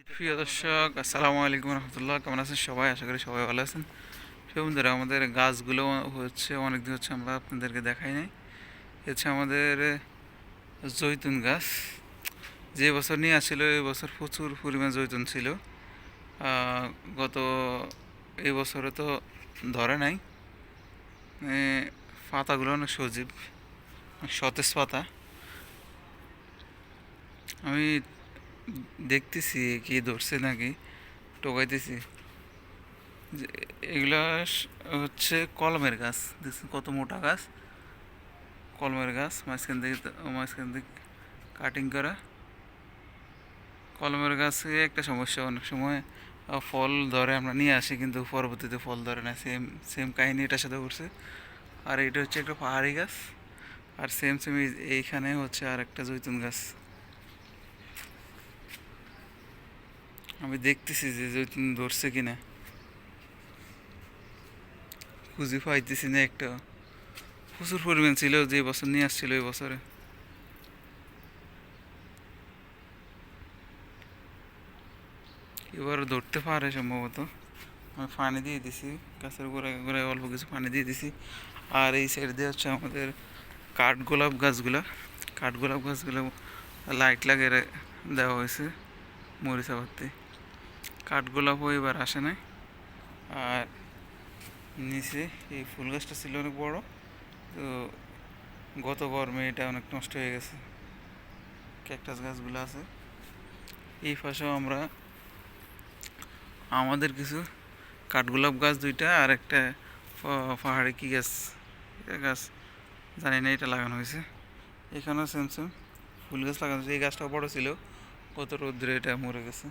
প্রিয় দর্শক, আসসালামু আলাইকুম রহমতুল্লাহ। কেমন আছেন সবাই? আশা করি সবাই ভালো আছেন। প্রিয় বন্ধুরা, আমাদের গাছগুলো হচ্ছে অনেকদিন হচ্ছে আমরা আপনাদেরকে দেখাই নাই। হচ্ছে আমাদের জৈতুন গাছ। যে বছর নিয়ে আসছিল এই বছর প্রচুর পরিমাণ জৈতুন ছিল। গত এই বছরে তো ধরে নাই। এ, পাতাগুলো অনেক সজীব, সতেজ পাতা। আমি দেখতেছি কি ধরছে নাকি, টোকাইতেছি যে এগুলা হচ্ছে কলমের গাছ। দেখছেন কত মোটা গাছ, কলমের গাছ। মাঝখান থেকে কাটিং করা। কলমের গাছে একটা সমস্যা, অনেক সময় ফল ধরে, আমরা নিয়ে আসি কিন্তু পরবর্তীতে ফল ধরে না। সেম সেম কাহিনী এটার সাথে করছে। আর এটা হচ্ছে একটা পাহাড়ি গাছ। আর সেম সেম এইখানে হচ্ছে আর একটা জৈতুন গাছ। আমি দেখতেছি যে জৈতুন ধরছে কিনা, খুঁজে পাইতেছি না একটা। প্রচুর পরিমাণ ছিল যে বছর নিয়ে আসছিল এই বছরে। এবার ধরতে পারে সম্ভবত। আমি পানি দিয়ে দিছি, গাছের গোড়ায় গোড়ায় অল্প কিছু পানি দিয়ে দিছি। আর এই সাইড দিয়ে হচ্ছে আমাদের কাঠগোলাপ গাছগুলো লাইট লাগিয়ে দেওয়া হয়েছে মরিচা পাতি। কাঠগোলাপও এবার আসে নাই। আর নিচে এই ফুল গাছটা ছিল অনেক বড়, তো গত গরমে এটা অনেক নষ্ট হয়ে গেছে। ক্যাকটাস গাছগুলো আছে এই পাশেও। আমরা আমাদের কিছু কাঠগোলাপ গাছ দুইটা আর একটা পাহাড়ি কি গাছ, গাছ জানি না, এটা লাগানো হয়েছে। এখানেও সেম সেম ফুল গাছ লাগানো হয়েছে। এই গাছটাও বড় ছিল, কত রোদ্রে এটা মরে গেছে।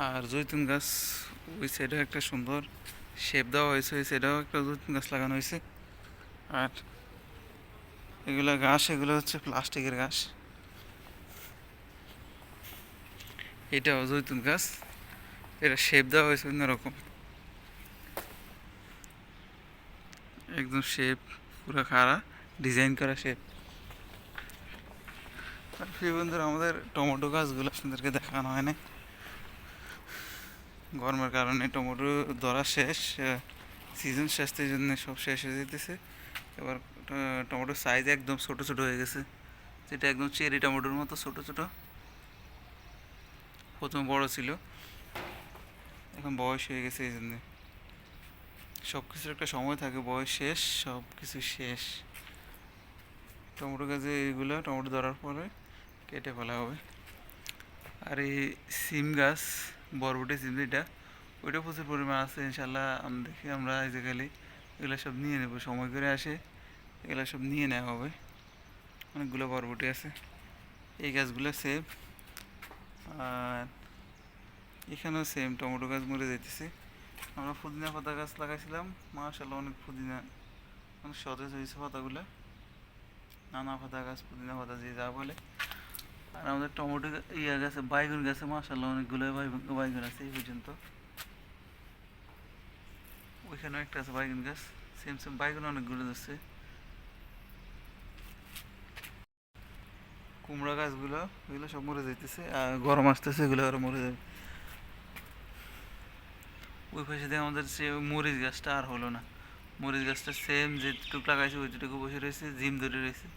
আর জৈতুন গাছ ওই সাইডেও একটা সুন্দর শেপ দেওয়া হয়েছে, ওই সাইডেও একটা জৈতুন গাছ লাগানো হয়েছে। আর এগুলো ঘাস, এগুলো হচ্ছে প্লাস্টিকের ঘাস। এটাও জৈতুন গাছ, এটা শেপ দেওয়া হয়েছে অন্যরকম, একদম শেপ পুরো খাড়া, ডিজাইন করা শেপ। আর প্রিয় বন্ধুরা, আমাদের টমেটো গাছগুলো আপনাদেরকে দেখানো হয় না। গরমের কারণে টমেটো ধরা শেষ, সিজন শেষ, এই জন্য সব শেষ হয়ে যেতেছে। এবার টমেটোর সাইজ একদম ছোট ছোট হয়ে গেছে, যেটা একদম চেরি টমেটোর মতো ছোট ছোট। প্রথমে বড় ছিল, এখন বয়স হয়ে গেছে, এই জন্যে। সব কিছুর একটা সময় থাকে, বয়স শেষ, সব কিছু শেষ। টমেটো গাছে এইগুলো টমেটো ধরার পরে কেটে ফেলা হবে। আর এই সিম গাছ, বরবটি সিম যেটা, ওইটা প্রচুর পরিমাণ আছে। ইনশাল্লাহ দেখি আমরা আজকালি এগুলো সব নিয়ে নেবো, সময় করে আসে এগুলো সব নিয়ে নেওয়া হবে। অনেকগুলো বরবটি আছে। এই গাছগুলো সেম। আর এখানেও সেম, টমেটো গাছ মরে যাইতেছে। আমরা পুদিনা পাতা গাছ লাগাইছিলাম, মাশাআল্লাহ অনেক পুদিনা, অনেক সতেজ হয়েছে পাতাগুলো। নানা পাতা গাছ, পুদিনা পাতা যে যা বলে। আর আমাদের টমেটো ইয়া গাছে, বাইগুন গাছে মাশাআল্লাহ অনেকগুলো বাইগুন আছে এই পর্যন্ত। ওইখানেও একটা আছে বাইগুন গাছ, সেম সেম বাইগুন অনেকগুলো আছে। কুমড়া গাছগুলো, এগুলো সব মরে যাইতেছে, আর গরম আসতেছে, এগুলো আরো মরে যাবে। ওই পাশে দিয়ে আমাদের সে মরিচ গাছটা আর হলো না। মরিচ গাছটা সেম যেটুকু লাগাইছে ওইটুকু বসে রয়েছে, জিম ধরে রয়েছে।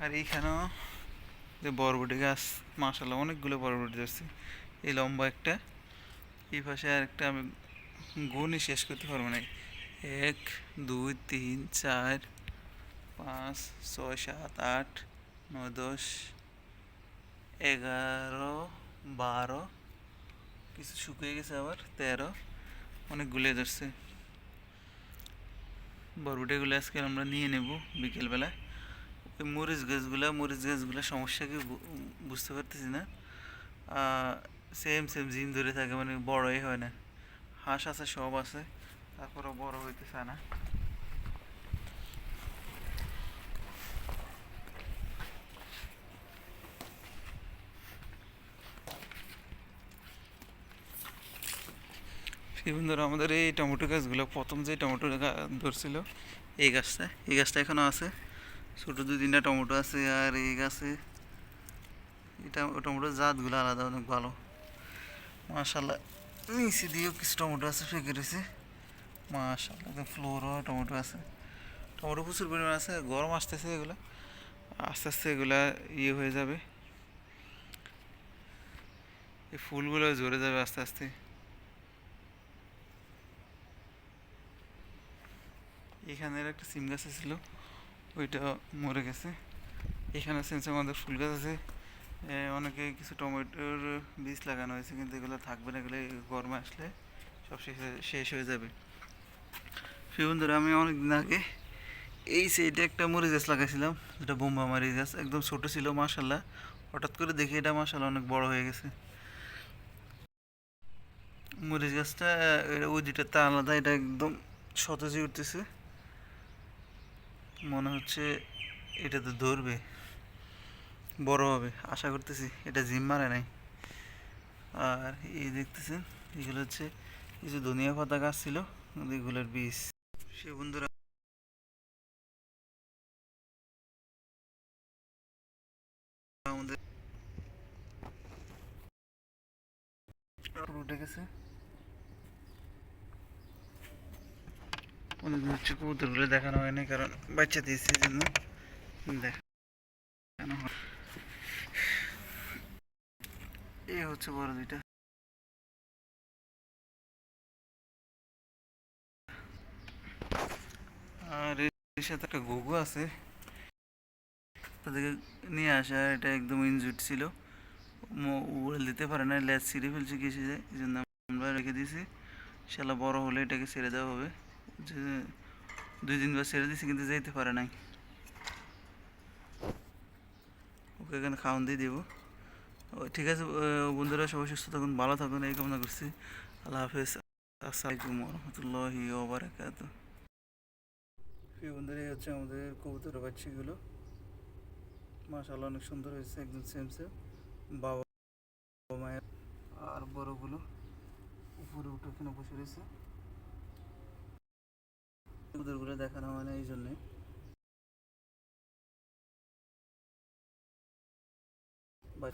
আর এইখানেও যে বরবটি গাছ, মাশাআল্লাহ অনেকগুলো বরবটি ধরছে, এই লম্বা একটা। এই পাশে আর একটা, আমি গুণই শেষ করতে পারবো না। 1 2 3 4 5 6 7 8 9 10 11 12, কিছু শুকিয়ে গেছে আবার 13, অনেকগুলো ধরছে। বরবটিগুলো আজকে আমরা নিয়ে নেব বিকেলবেলা। ওই মরিচ গাছগুলা সমস্যা কি বুঝতে পারতেছি না। সেম সেম জিম ধরে থাকে, মানে বড়ই হয় না। হাঁস আছে, সব আছে, তারপরেও বড় হইতে চায় না। সেই বন্ধুরা, আমাদের এই টমেটো গাছগুলো প্রথম যে টমেটো ধরছিল, এই গাছটা এখনও আছে। ছোটো 2-3টা টমেটো আছে। আর এই গাছে এটা টমেটোর জাতগুলো আলাদা, অনেক ভালো মাশাল্লাহ। নিচে দিয়েও কিছু টমেটো আছে ফেঁকে রয়েছে মাশাল্লাহ, ফ্লোরও টমেটো আছে, টমেটো প্রচুর পরিমাণ আছে। গরম আসতেছে, এগুলো আস্তে আস্তে এগুলা হয়ে যাবে, এই ফুলগুলো ঝরে যাবে আস্তে আস্তে। এখানের একটা সিম গাছ ছিল, ওইটা মরে গেছে। এখানে সেন্স আমাদের ফুল গাছ আছে, অনেকে কিছু টমেটোর বীজ লাগানো হয়েছে, কিন্তু এগুলো থাকবে না, এগুলো গরমে আসলে সব শেষ হয়ে যাবে। সেই বন্ধুরা, আমি অনেকদিন আগে এই সাইডে একটা মরিচ গাছ লাগাইছিলাম, যেটা বোম্বা মরিচ গাছ, একদম ছোট ছিল মাশাল্লাহ। হঠাৎ করে দেখি এটা মাশাল্লাহ অনেক বড় হয়ে গেছে। মরিচ গাছটা ওই দুইটাতে আলাদা, এটা একদম সতেজই উঠতেছে, মনে হচ্ছে এটা তো ধরবে, বড় হবে আশা করতেছি। এটা জিম মারে নাই। আর এই দেখতেছেন, এগুলো হচ্ছে কিছু ধনিয়া পাতা গাছ ছিল, এগুলোর বীজ। সে বন্ধুরা, আমাদের উঠে গেছে, অনেকদিন হচ্ছে কবুতরগুলো দেখানো হয়নি, কারণ বাচ্চা দিয়েছে এই জন্য দেখানো হয়। এই হচ্ছে বড় দুইটা। আর এর সাথে একটা ঘুঘু আছে, তাদেরকে নিয়ে আসা, এটা একদম ইনজুড ছিল, উড়ে দিতে পারে না, ল্যাজ ছিঁড়ে ফেলছে কিছু যায়, এই জন্য আমরা রেখে দিয়েছি। শালা বড় হলে এটাকে ছেড়ে দেওয়া হবে। যে 2-3 বার ছেড়ে দিয়েছি, কিন্তু যেতে পারে নাই, ওকে এখানে খাওয়ান দিয়ে দেবো। ঠিক আছে বন্ধুরা, সবাই সুস্থ থাকুন, ভালো থাকুন, এই কামনা করছি। আল্লাহ হাফেজ, আসসালামাইকুম রহমতুল্লাহি ওয়া বারাকাতুহু। প্রিয় বন্ধুরা, এই হচ্ছে আমাদের কবুতরের বাচ্চাগুলো, মাশাআল্লাহ অনেক সুন্দর হয়েছে, একদম সেম সেম বাবা মায়ের। আর বড়গুলো উপরে উঠে ওখানে বসে রয়েছে, কবুতরগুলো দেখানো হয় না এই জন্যে। বাই।